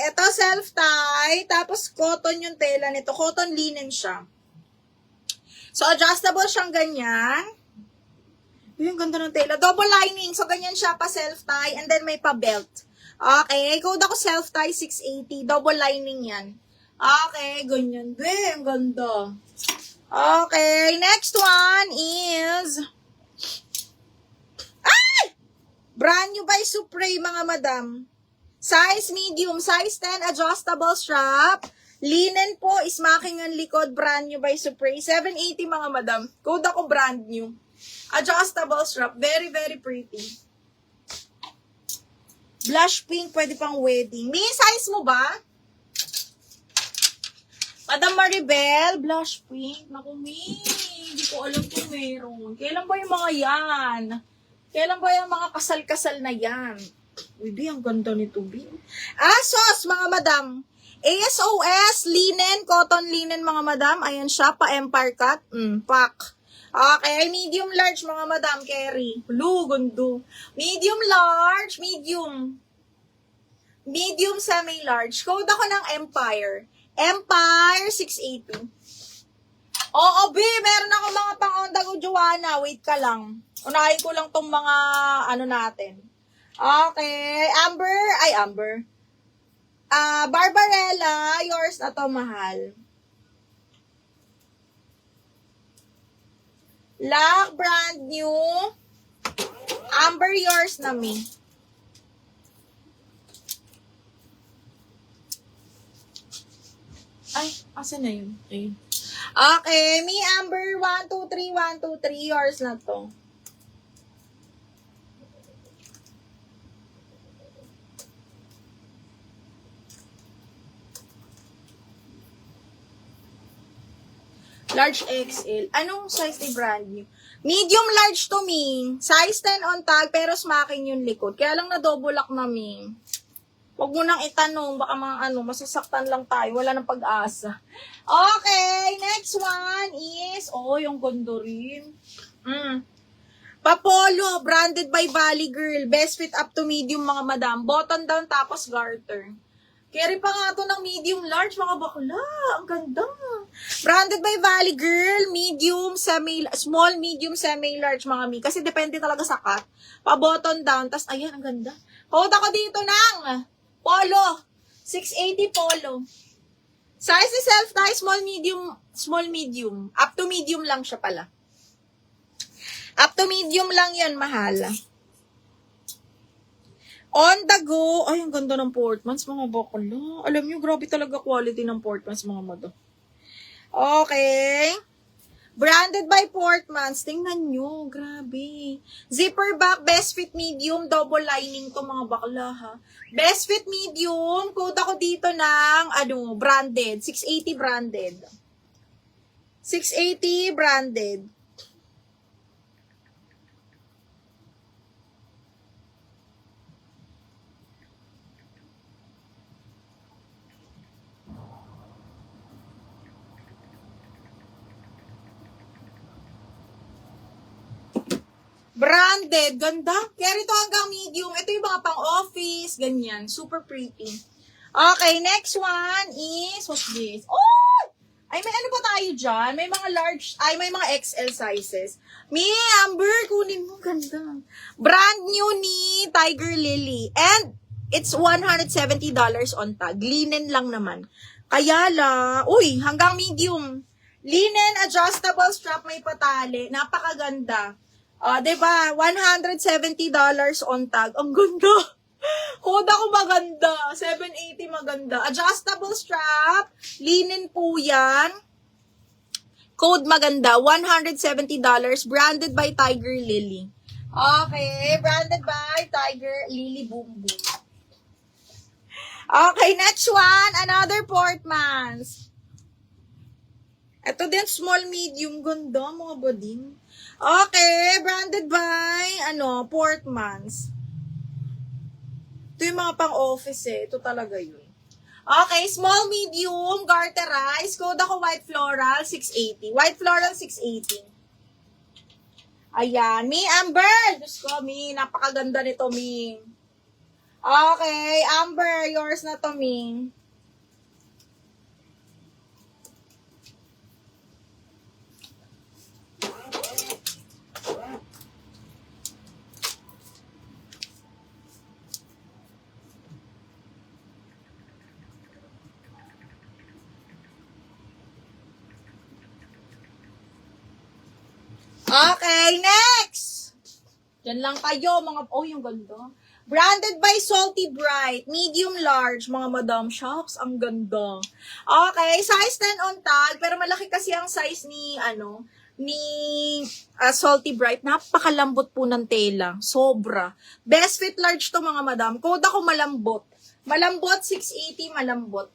ito self-tie, tapos cotton yung tela nito. Cotton linen siya. So, adjustable siyang ganyan. Yung ganda ng tela. Double lining. So, ganyan siya pa self-tie. And then, may pa-belt. Okay. Code ako self-tie 680. Double lining yan. Okay. Ganyan din. Ang ganda. Okay. Next one is... Ay! Brand new by Supreme, mga madam. Size medium. Size 10. Adjustable strap. Linen po. Smacking ang likod. Brand new by Supreme. 780, mga madam. Code ako brand new. Adjustable strap. Very, very pretty. Blush pink. Pwede pang wedding. May size mo ba? Madam Maribel. Blush pink. Naku, hindi ko alam kung meron. Kailan ba yung mga yan? Kailan ba yung mga kasal-kasal na yan? Uy, ang ganda nito, Bi. ASOS, mga madam. ASOS, linen, cotton linen, mga madam. Ayan siya, pa-empire cut. Pack. Okay, medium large, mga madam, carry. Blue, gundo. Medium large, medium. Medium semi-large. Code ako ng Empire. Empire 680. Oo, B, meron ako mga pang-onda ko, Joanna. Wait ka lang. Unahin ko lang tong mga, natin. Okay, Amber. Barbarella, yours na to, mahal. Lock, brand new. Amber, yours na, me. Ay, asan na yun? Ayun. Okay, me, Amber, 1, 2, 3, 1, 2, 3, yours na to. Large XL. Anong size ni brand new? Medium large to, me. Size 10 on tag, pero smacking yung likod. Kaya lang na-double lock na, me. Huwag mo nang itanong, baka mga masasaktan lang tayo. Wala nang pag-asa. Okay, next one is, yung gondo rin. Papolo, branded by Valley Girl. Best fit up to medium, mga madam. Button down, tapos garter. Carry pa nga to ng medium large, mga bakla. Ang ganda. Branded by Valley Girl, medium, small, medium, semi-large, mga mi. Kasi depende talaga sa cut. Pa-button down, tas ayan, ang ganda. Code ako dito ng polo. 680 polo. Size ni self-tie, small, medium. Up to medium lang siya pala. Up to medium lang yan, mahal. On the go. Ay, ang ganda ng Portmans, mga bakla. Alam nyo, grabe talaga quality ng Portmans, mga mado. Okay. Branded by Portmans. Tingnan nyo, grabe. Zipper back, best fit medium, double lining to, mga bakla, ha. Best fit medium, code ako dito ng, branded. 680 branded. 680 branded. Branded, ganda. Carry to hanggang medium. Ito yung mga pang-office, ganyan. Super pretty. Okay, next one is, what's this? Oh! Ay, may ano pa tayo dyan? May mga may mga XL sizes. Amber, kunin mo, ganda. Brand new ni Tiger Lily. And, it's $170 on tag. Linen lang naman. Kaya hanggang medium. Linen, adjustable strap, may patali. Napakaganda. Diba? $170 on tag. Ang ganda. Code ako maganda. 780 maganda. Adjustable strap. Linen po yan. Code maganda. $170. Branded by Tiger Lily. Okay. Branded by Tiger Lily Boom Boom. Okay. Next one. Another Portmans. Ito din, small, medium. Ganda, mga bading. Okay, branded by, Portmans. Ito yung mga pang-office Ito talaga yun. Okay, small, medium, garterized. Code ako white floral, 680. White floral, 680. Ayan, Amber. Diyos ko, napakaganda nito, Okay, Amber, yours na to, Ming. Okay, next! Diyan lang kayo, mga, oh, yung ganda. Branded by Salty Bright, medium large, mga madam shops, ang ganda. Okay, size 10 on tag, pero malaki kasi ang size ni, Salty Bright. Napakalambot po ng tela, sobra. Best fit large to mga madam. Code ako malambot. Malambot, 680, malambot.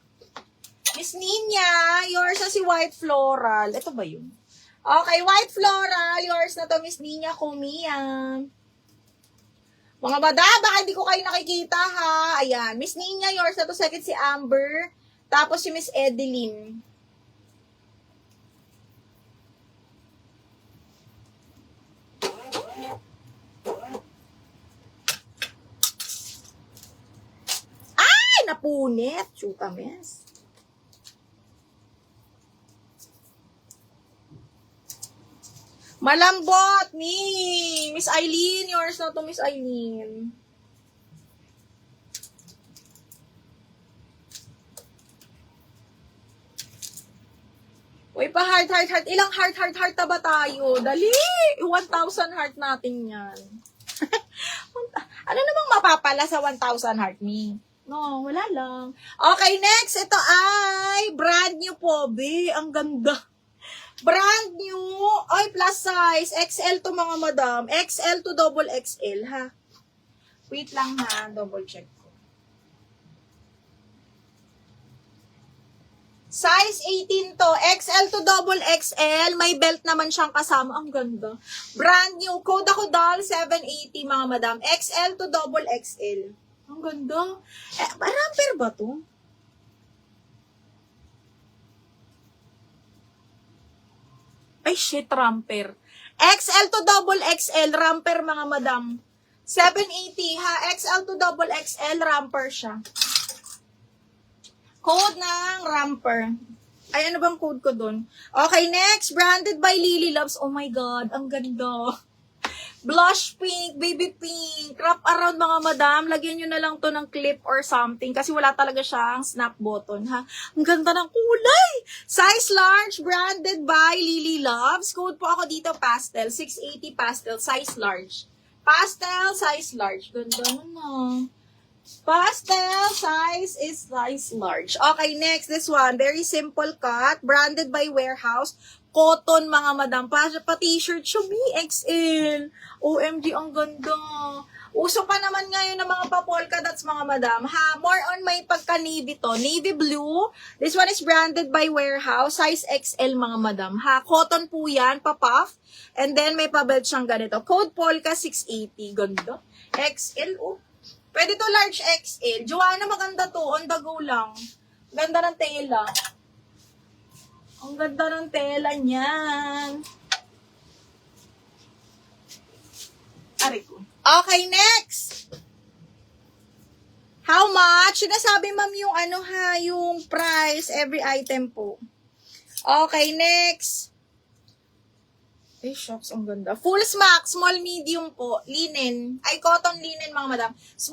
Miss Nina, yours na si White Floral. Ito ba yun? Okay, White Floral, yours na to, Miss Nina Kumiya. Mga bada, baka hindi ko kayo nakikita ha. Ayan, Miss Nina, yours na to, second si Amber. Tapos si Miss Edeline. Ay, napunit. Chuta, miss. Malambot ni Miss Eileen. Yours na to, Miss Eileen. Uy, pa heart. Ilang heart na ba tayo? Dali! 1,000 heart natin yan. Ano namang mapapala sa 1,000 heart ni? No, wala lang. Okay, next. Ito ay brand new po, be. Ang ganda. Brand new. Ay, plus size. XL to mga madam. XL to double XL, ha? Wait lang, ha? Double check ko. Size 18 to. XL to double XL. May belt naman siyang kasama. Ang ganda. Brand new. Code ako doll, 780 mga madam. XL to double XL. Ang ganda. Ramper ba to? Ay, shit, ramper. XL to double XL, ramper mga madam. 780 ha. XL to double XL, ramper siya. Code ng ramper. Ay, ano bang code ko dun? Okay, next. Branded by Lily Loves. Oh my God, ang ganda. Blush pink, baby pink, wrap around mga madam. Lagyan nyo na lang to ng clip or something kasi wala talaga siyang snap button, ha? Ang ganda ng kulay! Size large, branded by Lily Loves. Code po ako dito, pastel. 680 pastel, size large. Pastel, size large. Ganda na. Pastel size is size large. Okay, next, this one. Very simple cut. Branded by Warehouse. Cotton, mga madam. Pa t-shirt siya, XL. OMG, ang ganda. Uso pa naman ngayon ng mga pa-polka dots, mga madam. Ha, more on may pagka-navy to. Navy blue. This one is branded by Warehouse. Size XL, mga madam. Ha, cotton po yan, pa-puff. And then, may pa-belt siyang ganito. Code polka 680. Ganda. XL, oh. Pwede to large XL. Joanna, maganda to. On the go lang. Ganda ng tela. Ang ganda ng tela niyan. Aray ko. Okay, next. How much? Sinasabi, ma'am, yung ano ha, yung price, every item po. Okay, next. Ay, shocks, ang ganda. Full smack, small medium po. Linen. Ay, cotton linen, mga madam.